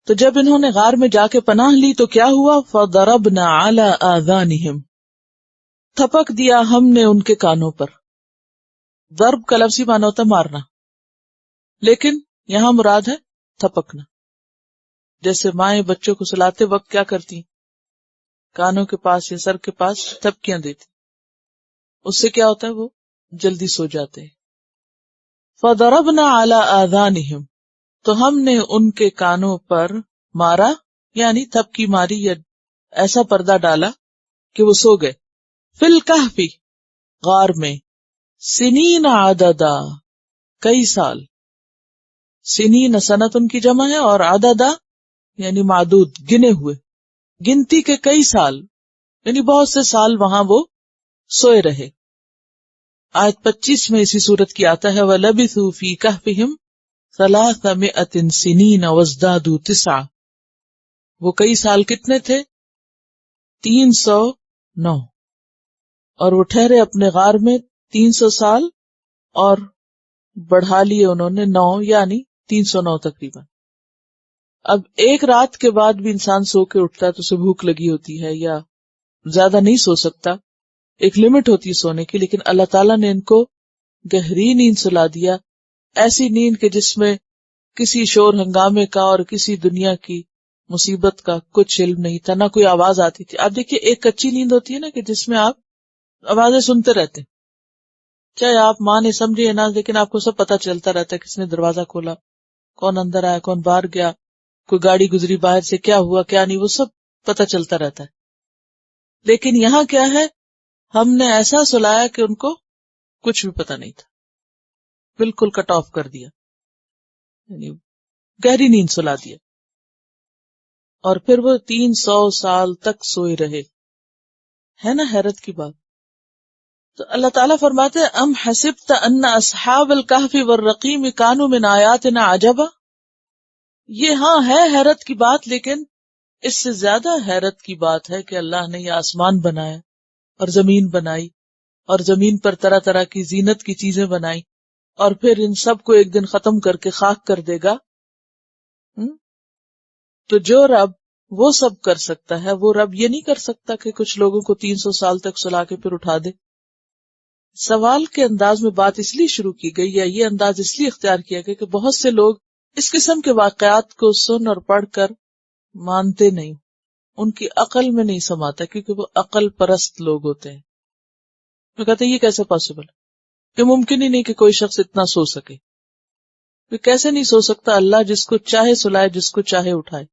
تو جب انہوں نے غار میں جا کے پناہ لی تو کیا ہوا؟ فَضَرَبْنَا عَلَىٰ آذَانِهِمْ، تھپک دیا ہم نے ان کے کانوں پر. ضرب کا لفظی معنی ہوتا ہے مارنا، لیکن یہاں مراد ہے تھپکنا. جیسے مائیں بچوں کو سلاتے وقت کیا کرتی، کانوں کے پاس یا سر کے پاس تھپکیاں دیتی، اس سے کیا ہوتا ہے وہ جلدی سو جاتے ہیں. فَضَرَبْنَا عَلَىٰ آذَانِهِمْ، تو ہم نے ان کے کانوں پر مارا، یعنی تھپکی ماری یا ایسا پردہ ڈالا کہ وہ سو گئے. فِی الْکَہْفِ، غار میں، سنین عددا، کئی سال. سنین سنت ان کی جمع ہے، اور عددا یعنی معدود، گنے ہوئے، گنتی کے کئی سال، یعنی بہت سے سال وہاں وہ سوئے رہے. آیت 25 میں اسی صورت کی آتا ہے وَلَبِثُوا فِی کَہْفِهِمْ 300 سنین وازدادوا 9. وہ کئی سال کتنے تھے؟ 309، اور وہ ٹھہرے اپنے غار میں 300 سال، اور بڑھا لیے انہوں نے 9، یعنی 309 تقریباً. اب ایک رات کے بعد بھی انسان سو کے اٹھتا ہے تو اسے بھوک لگی ہوتی ہے، یا زیادہ نہیں سو سکتا، ایک لمٹ ہوتی ہے سونے کی. لیکن اللہ تعالیٰ نے ان کو گہری نیند سلا دیا، ایسی نیند کہ جس میں کسی شور ہنگامے کا اور کسی دنیا کی مصیبت کا کچھ علم نہیں تھا، نہ کوئی آواز آتی تھی. آپ دیکھیے ایک کچی نیند ہوتی ہے نا کہ جس میں آپ آوازیں سنتے رہتے، چاہے آپ ماں نے سمجھے نہ، لیکن آپ کو سب پتا چلتا رہتا ہے، کس نے دروازہ کھولا، کون اندر آیا، کون باہر گیا، کوئی گاڑی گزری باہر سے، کیا ہوا کیا نہیں، وہ سب پتا چلتا رہتا ہے. لیکن یہاں کیا ہے، ہم نے ایسا سلایا کہ ان کو کچھ بھی پتا نہیں تھا، بالکل کٹ آف کر دیا، یعنی گہری نیند سلا دیا. اور پھر وہ 300 سال تک سوئے رہے. ہے نا حیرت کی بات. تو اللہ تعالیٰ فرماتے ہیں ام حسبت ان اصحاب الکہف والرقیم کانوا من آیاتنا عجبا. یہ ہاں ہے حیرت کی بات، لیکن اس سے زیادہ حیرت کی بات ہے کہ اللہ نے یہ آسمان بنایا اور زمین بنائی، اور زمین پر طرح طرح کی زینت کی چیزیں بنائی، اور پھر ان سب کو ایک دن ختم کر کے خاک کر دے گا. تو جو رب وہ سب کر سکتا ہے، وہ رب یہ نہیں کر سکتا کہ کچھ لوگوں کو 300 سال تک سلا کے پھر اٹھا دے. سوال کے انداز میں بات اس لیے شروع کی گئی، یا یہ انداز اس لیے اختیار کیا گیا کہ بہت سے لوگ اس قسم کے واقعات کو سن اور پڑھ کر مانتے نہیں، ان کی عقل میں نہیں سماتا، کیونکہ وہ عقل پرست لوگ ہوتے ہیں. وہ کہتے ہیں یہ کیسے پاسبل ہے، یہ ممکن ہی نہیں کہ کوئی شخص اتنا سو سکے. وہ کیسے نہیں سو سکتا؟ اللہ جس کو چاہے سلائے، جس کو چاہے اٹھائے.